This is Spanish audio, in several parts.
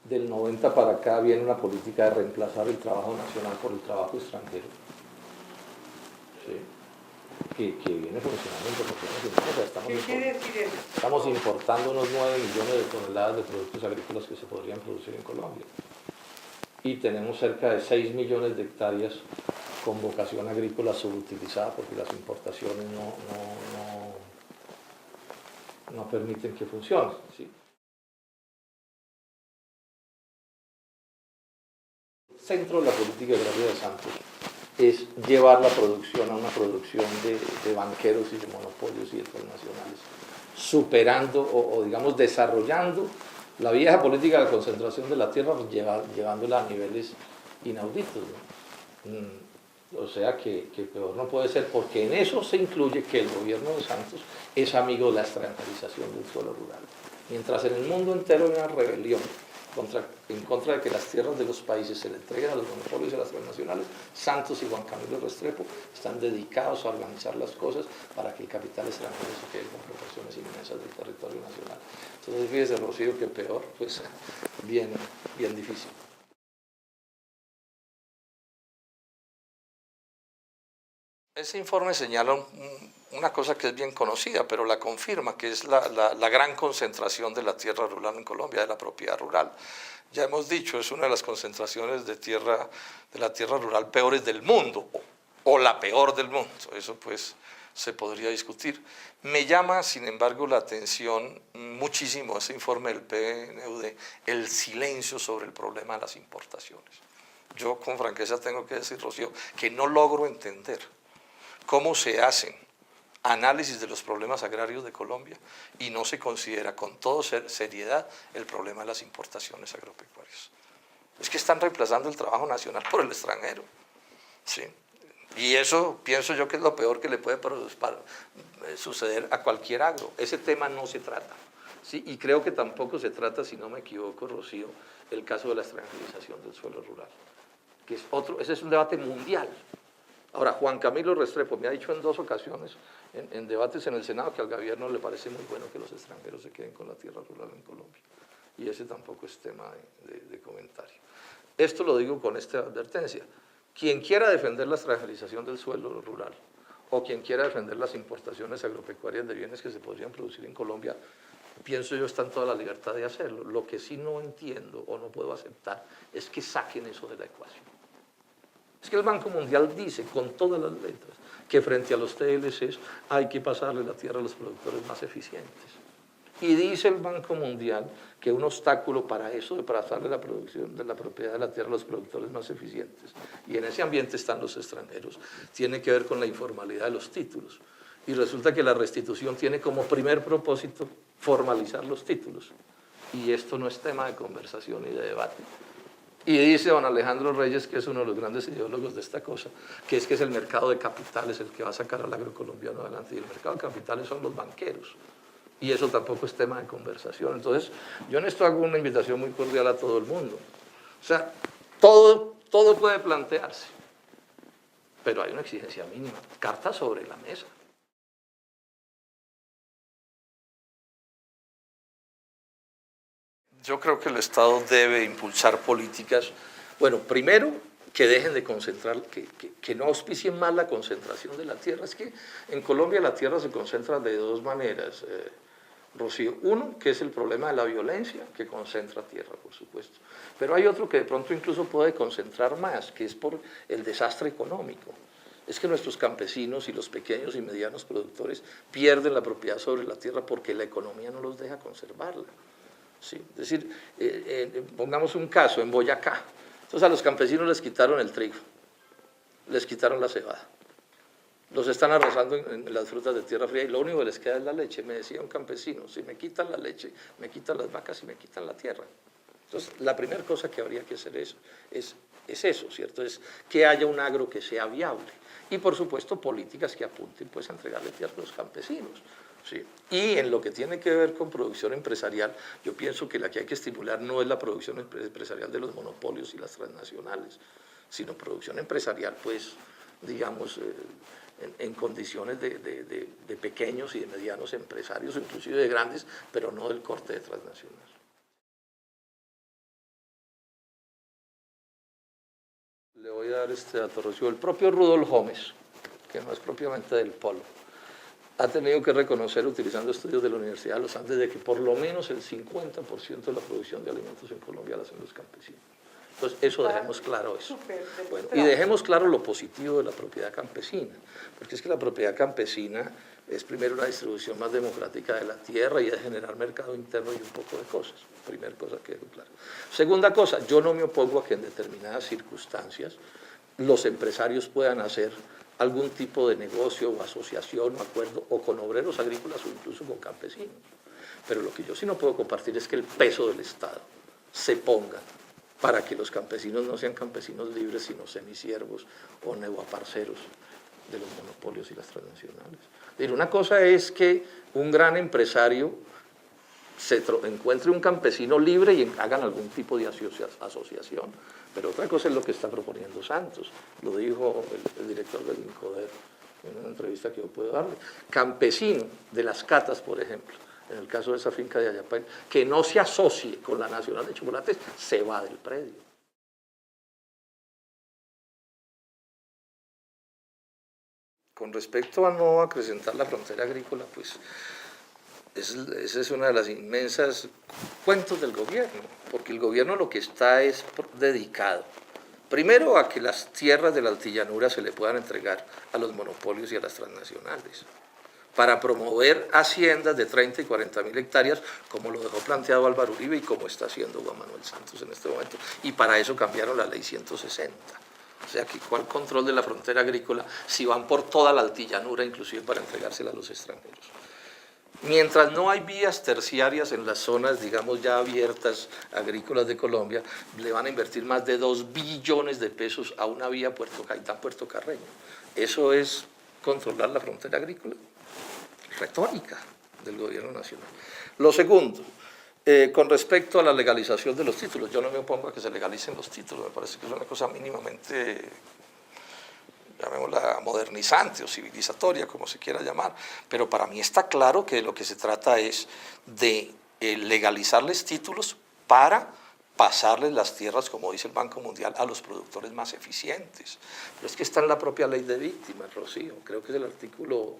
del 90 para acá viene una política de reemplazar el trabajo nacional por el trabajo extranjero, ¿sí? que viene funcionando en proporciones inmensas. ¿Qué quiere decir eso? Estamos importando unos 9 millones de toneladas de productos agrícolas que se podrían producir en Colombia. Y tenemos cerca de 6 millones de hectáreas con vocación agrícola subutilizada porque las importaciones no permiten que funcione, ¿sí? El centro de la política agraria de Santos es llevar la producción a una producción de banqueros y de monopolios y de transnacionales, superando o digamos desarrollando la vieja política de la concentración de la tierra, llevándola a niveles inauditos, ¿no? O sea que peor no puede ser, porque en eso se incluye que el gobierno de Santos es amigo de la extranjerización del suelo rural. Mientras en el mundo entero hay una rebelión en contra de que las tierras de los países se le entreguen a los monopolios y a las transnacionales, Santos y Juan Camilo Restrepo están dedicados a organizar las cosas para que el capital extranjero se quede con proporciones inmensas del territorio nacional. Entonces fíjese, Rocío, que peor, pues bien difícil. Ese informe señala una cosa que es bien conocida, pero la confirma, que es la gran concentración de la tierra rural en Colombia, de la propiedad rural. Ya hemos dicho, es una de las concentraciones de la tierra rural peores del mundo, o la peor del mundo. Eso pues se podría discutir. Me llama, sin embargo, la atención muchísimo ese informe del PNUD, el silencio sobre el problema de las importaciones. Yo con franqueza tengo que decir, Rocío, que no logro entender cómo se hacen análisis de los problemas agrarios de Colombia y no se considera con toda seriedad el problema de las importaciones agropecuarias. Es que están reemplazando el trabajo nacional por el extranjero, ¿sí? Y eso pienso yo que es lo peor que le puede suceder a cualquier agro. Ese tema no se trata, ¿sí? Y creo que tampoco se trata, si no me equivoco, Rocío, el caso de la extranjerización del suelo rural, que es otro, ese es un debate mundial. Ahora, Juan Camilo Restrepo me ha dicho en 2 ocasiones, en debates en el Senado, que al gobierno le parece muy bueno que los extranjeros se queden con la tierra rural en Colombia. Y ese tampoco es tema de comentario. Esto lo digo con esta advertencia. Quien quiera defender la extranjerización del suelo rural o quien quiera defender las importaciones agropecuarias de bienes que se podrían producir en Colombia, pienso yo está en toda la libertad de hacerlo. Lo que sí no entiendo o no puedo aceptar es que saquen eso de la ecuación. Es que el Banco Mundial dice con todas las letras que frente a los TLCs hay que pasarle la tierra a los productores más eficientes. Y dice el Banco Mundial que un obstáculo para eso, para pasarle la producción de la propiedad de la tierra a los productores más eficientes, y en ese ambiente están los extranjeros, tiene que ver con la informalidad de los títulos. Y resulta que la restitución tiene como primer propósito formalizar los títulos. Y esto no es tema de conversación y de debate. Y dice don Alejandro Reyes, que es uno de los grandes ideólogos de esta cosa, que es el mercado de capitales el que va a sacar al agrocolombiano adelante. Y el mercado de capitales son los banqueros. Y eso tampoco es tema de conversación. Entonces, yo en esto hago una invitación muy cordial a todo el mundo. O sea, todo puede plantearse, pero hay una exigencia mínima, cartas sobre la mesa. Yo creo que el Estado debe impulsar políticas, bueno, primero, que dejen de concentrar, que no auspicien más la concentración de la tierra. Es que en Colombia la tierra se concentra de 2 maneras, Rocío. Uno, que es el problema de la violencia, que concentra tierra, por supuesto. Pero hay otro que de pronto incluso puede concentrar más, que es por el desastre económico. Es que nuestros campesinos y los pequeños y medianos productores pierden la propiedad sobre la tierra porque la economía no los deja conservarla. Sí, es decir, pongamos un caso en Boyacá. Entonces a los campesinos les quitaron el trigo, les quitaron la cebada, los están arrasando en las frutas de tierra fría y lo único que les queda es la leche. Me decía un campesino, si me quitan la leche, me quitan las vacas y me quitan la tierra. Entonces la primera cosa que habría que hacer es eso, ¿cierto? Es que haya un agro que sea viable y por supuesto políticas que apunten pues a entregarle tierra a los campesinos. Sí. Y en lo que tiene que ver con producción empresarial, yo pienso que la que hay que estimular no es la producción empresarial de los monopolios y las transnacionales, sino producción empresarial, pues, digamos, en condiciones de pequeños y de medianos empresarios, inclusive de grandes, pero no del corte de transnacionales. Le voy a dar este dato, Rocío. El propio Rudolf Gómez, que no es propiamente del polo, ha tenido que reconocer, utilizando estudios de la Universidad de los Andes, de que por lo menos el 50% de la producción de alimentos en Colombia la hacen los campesinos. Entonces, eso dejemos claro eso. Bueno, y dejemos claro lo positivo de la propiedad campesina, porque es que la propiedad campesina es primero una distribución más democrática de la tierra y es generar mercado interno y un poco de cosas. Primera cosa que dejo claro. Segunda cosa, yo no me opongo a que en determinadas circunstancias los empresarios puedan hacer algún tipo de negocio o asociación o acuerdo o con obreros agrícolas o incluso con campesinos. Pero lo que yo sí no puedo compartir es que el peso del Estado se ponga para que los campesinos no sean campesinos libres, sino semisiervos o neoaparceros de los monopolios y las transnacionales. Una cosa es que un gran empresario encuentre un campesino libre y hagan algún tipo de asociación, pero otra cosa es lo que está proponiendo Santos, lo dijo el director del INCODER en una entrevista que yo puedo darle. Campesino de las catas, por ejemplo, en el caso de esa finca de Ayapay, que no se asocie con la Nacional de Chocolates, se va del predio. Con respecto a no acrecentar la frontera agrícola, pues esa es una de las inmensas cuentos del gobierno, porque el gobierno lo que está es dedicado, primero, a que las tierras de la altillanura se le puedan entregar a los monopolios y a las transnacionales, para promover haciendas de 30 y 40 mil hectáreas, como lo dejó planteado Álvaro Uribe y como está haciendo Juan Manuel Santos en este momento, y para eso cambiaron la ley 160. O sea, que ¿cuál control de la frontera agrícola si van por toda la altillanura, inclusive para entregársela a los extranjeros? Mientras no hay vías terciarias en las zonas, digamos, ya abiertas agrícolas de Colombia, le van a invertir más de 2 billones de pesos a una vía Puerto Gaitán, Puerto Carreño. ¿Eso es controlar la frontera agrícola? Retórica del gobierno nacional. Lo segundo, con respecto a la legalización de los títulos, yo no me opongo a que se legalicen los títulos, me parece que es una cosa mínimamente, llamémosla modernizante o civilizatoria, como se quiera llamar, pero para mí está claro que de lo que se trata es de legalizarles títulos para pasarles las tierras, como dice el Banco Mundial, a los productores más eficientes. Pero es que está en la propia ley de víctimas, Rocío, creo que es el artículo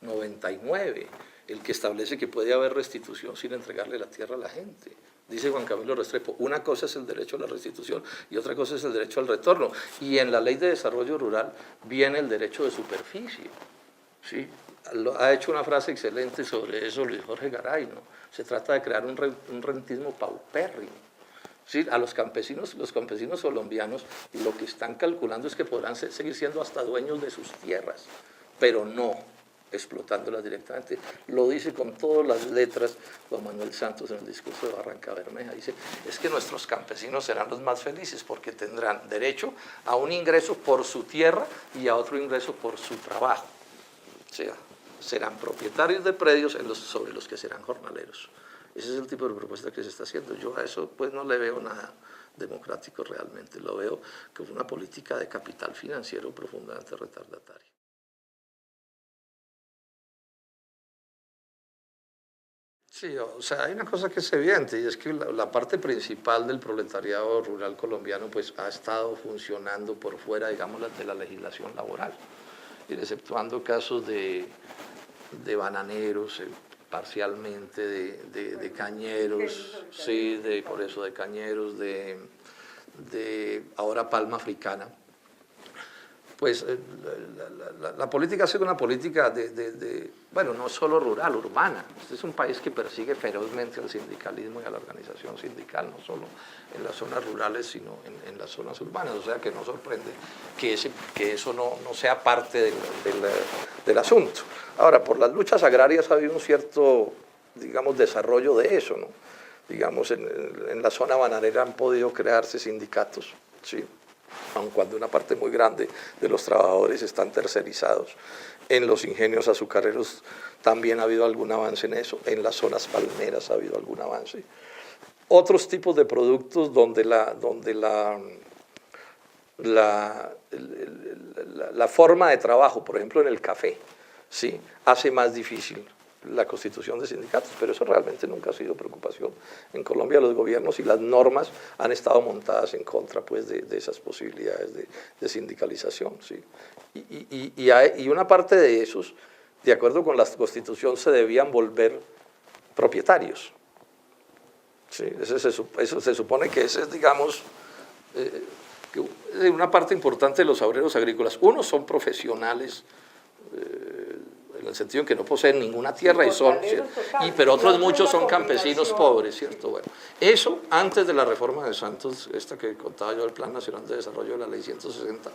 99, el que establece que puede haber restitución sin entregarle la tierra a la gente. Dice Juan Camilo Restrepo, una cosa es el derecho a la restitución y otra cosa es el derecho al retorno. Y en la Ley de Desarrollo Rural viene el derecho de superficie. ¿Sí? Ha hecho una frase excelente sobre eso Luis Jorge Garay, ¿no? Se trata de crear un rentismo paupérrimo. ¿Sí? A los campesinos colombianos lo que están calculando es que podrán seguir siendo hasta dueños de sus tierras, pero no explotándolas directamente. Lo dice con todas las letras Juan Manuel Santos en el discurso de Barranca Bermeja. Dice, es que nuestros campesinos serán los más felices porque tendrán derecho a un ingreso por su tierra y a otro ingreso por su trabajo. O sea, serán propietarios de predios sobre los que serán jornaleros. Ese es el tipo de propuesta que se está haciendo. Yo a eso pues no le veo nada democrático realmente. Lo veo como una política de capital financiero profundamente retardataria. Sí, o sea, hay una cosa que es evidente y es que la parte principal del proletariado rural colombiano pues ha estado funcionando por fuera, digamos, de la legislación laboral, y exceptuando casos de bananeros, parcialmente, de cañeros, sí, por eso de cañeros, de ahora palma africana. Pues la política ha sido una política bueno, no solo rural, urbana. Este es un país que persigue ferozmente al sindicalismo y a la organización sindical, no solo en las zonas rurales, sino en las zonas urbanas. O sea que no sorprende que eso no sea parte del asunto. Ahora, por las luchas agrarias ha habido un cierto, digamos, desarrollo de eso, ¿no? Digamos, en la zona bananera han podido crearse sindicatos, ¿sí? Aun cuando una parte muy grande de los trabajadores están tercerizados. En los ingenios azucareros también ha habido algún avance en eso, en las zonas palmeras ha habido algún avance. Otros tipos de productos donde la forma de trabajo, por ejemplo en el café, ¿sí? Hace más difícil la constitución de sindicatos, pero eso realmente nunca ha sido preocupación. En Colombia los gobiernos y las normas han estado montadas en contra pues, de esas posibilidades de sindicalización. ¿Sí? Y una parte de esos, de acuerdo con la constitución, se debían volver propietarios. ¿Sí? Eso se supone que ese es, digamos, una parte importante de los obreros agrícolas. Unos son profesionales, en el sentido en que no poseen ninguna tierra y son, pero otros muchos son campesinos pobres, ¿cierto? Bueno, eso antes de la reforma de Santos, esta que contaba yo del Plan Nacional de Desarrollo de la Ley 160,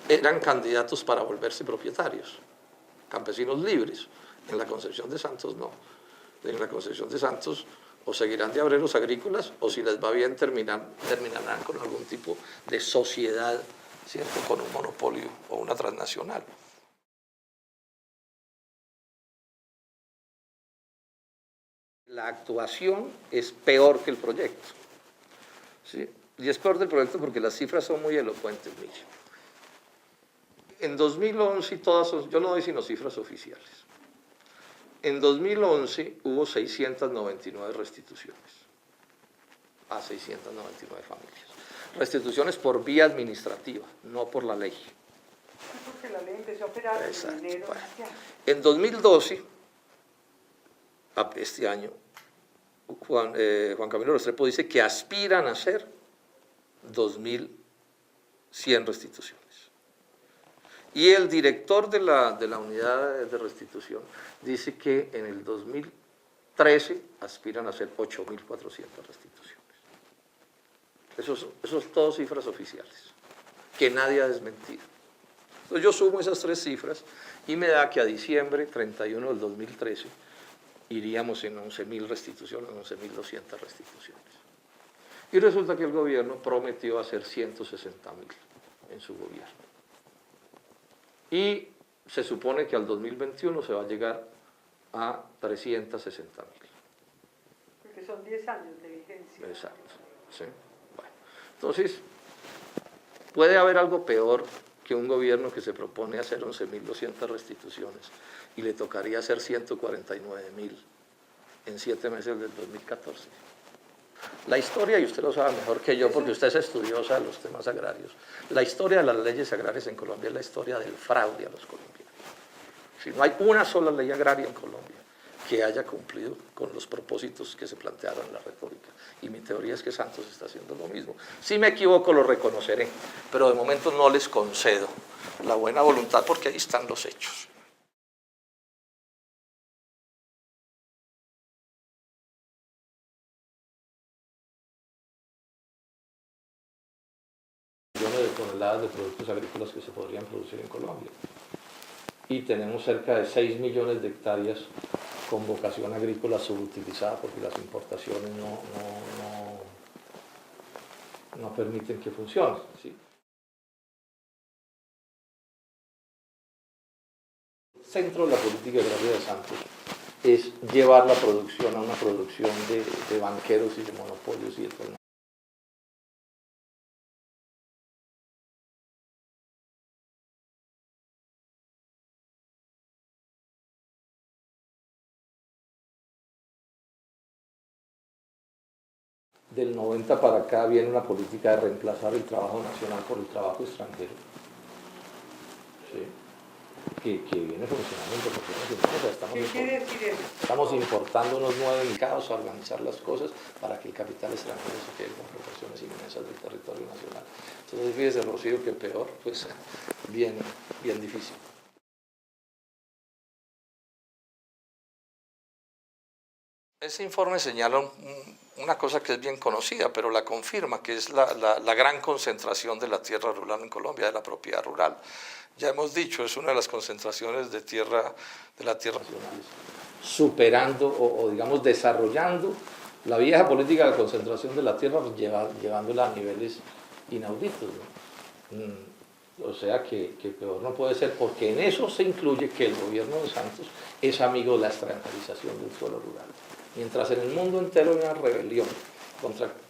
eran candidatos para volverse propietarios, campesinos libres. En la concepción de Santos no. En la concepción de Santos o seguirán de obreros agrícolas o si les va bien terminarán con algún tipo de sociedad, ¿cierto? Con un monopolio o una transnacional. La actuación es peor que el proyecto, ¿sí? Y es peor del proyecto porque las cifras son muy elocuentes, mire. En 2011, yo no doy sino cifras oficiales. En 2011 hubo 699 restituciones a 699 familias. Restituciones por vía administrativa, no por la ley. Porque la ley empezó a operar en enero. Bueno. En 2012, este año, Juan Camilo Restrepo dice que aspiran a hacer 2.100 restituciones. Y el director de la unidad de restitución dice que en el 2013 aspiran a hacer 8.400 restituciones. Esos son todas cifras oficiales, que nadie ha desmentido. Entonces yo sumo esas tres cifras y me da que a diciembre 31 del 2013 iríamos en 11.000 restituciones, 11.200 restituciones. Y resulta que el gobierno prometió hacer 160.000 en su gobierno. Y se supone que al 2021 se va a llegar a 360.000. Porque son 10 años de vigencia. Exacto. ¿Sí? Bueno, entonces, puede haber algo peor que un gobierno que se propone hacer 11.200 restituciones y le tocaría hacer 149.000 en 7 meses del 2014. La historia, y usted lo sabe mejor que yo porque usted es estudiosa de los temas agrarios, la historia de las leyes agrarias en Colombia es la historia del fraude a los colombianos. Si no hay una sola ley agraria en Colombia que haya cumplido con los propósitos que se plantearon en la retórica. Y mi teoría es que Santos está haciendo lo mismo. Si me equivoco lo reconoceré, pero de momento no les concedo la buena voluntad porque ahí están los hechos. Millones de toneladas de productos agrícolas que se podrían producir en Colombia. Y tenemos cerca de 6 millones de hectáreas con vocación agrícola subutilizada porque las importaciones no permiten que funcione. ¿Sí? El centro de la política agraria de Santos es llevar la producción a una producción de banqueros y de monopolios y de todo. Del 90 para acá viene una política de reemplazar el trabajo nacional por el trabajo extranjero, ¿sí? que viene funcionando en proporciones inmensas. ¿Qué quiere decir eso? Estamos importando unos 9 mercados a organizar las cosas para que el capital extranjero se quede con proporciones inmensas del territorio nacional. Entonces, fíjese, Rocío, que peor, pues bien difícil. Ese informe señala una cosa que es bien conocida, pero la confirma, que es la gran concentración de la tierra rural en Colombia, de la propiedad rural. Ya hemos dicho, es una de las concentraciones de la tierra nacional, superando o digamos desarrollando la vieja política de concentración de la tierra, llevándola a niveles inauditos, ¿no? O sea que peor no puede ser, porque en eso se incluye que el gobierno de Santos es amigo de la extranjerización del suelo rural. Mientras en el mundo entero hay una rebelión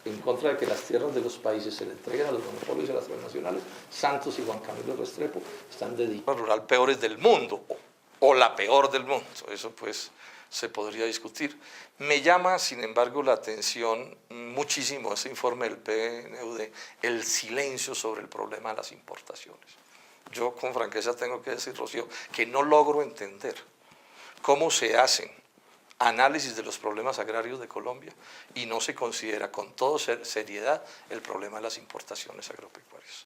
en contra de que las tierras de los países se le entreguen a los monopolios y a las transnacionales, Santos y Juan Camilo Restrepo están dedicados a rural peores del mundo, o la peor del mundo. Eso pues se podría discutir. Me llama, sin embargo, la atención muchísimo ese informe del PNUD, el silencio sobre el problema de las importaciones. Yo con franqueza tengo que decir, Rocío, que no logro entender cómo se hacen análisis de los problemas agrarios de Colombia y no se considera con toda seriedad el problema de las importaciones agropecuarias.